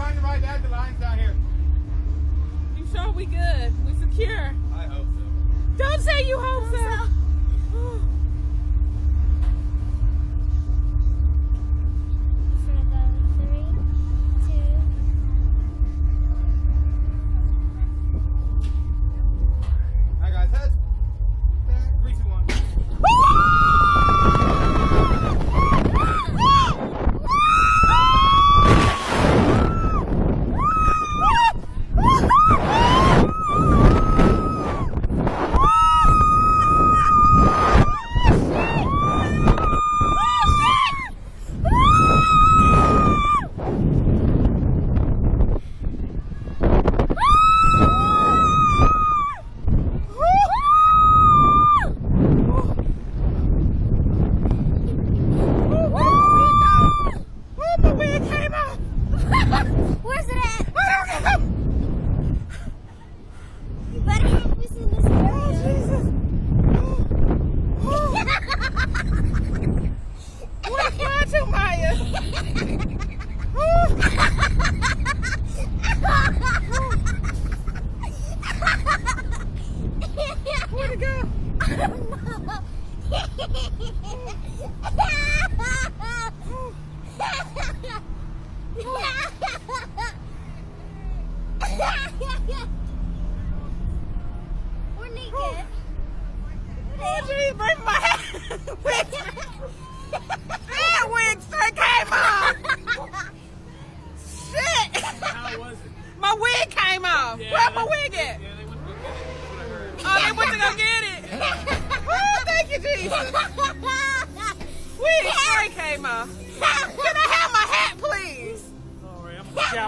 find the right dad. The line's down here. You sure we good? We secure? I hope so. Don't say you hope so. Alright guys, heads. 3, 2, 1. Where's it at? You better help us in this area. What a fly to Maya. Where'd it go? We're naked. Oh, geez, bring my hat. That wig straight came off. Shit. How was it? My wig came off. Yeah, Where my wig at? Yeah, they went to go get it. That's what I heard. Oh, they went to go get it. Oh, thank you, Jesus. Wig straight came off. Can I have my hat, please? Sorry, I'm a scout.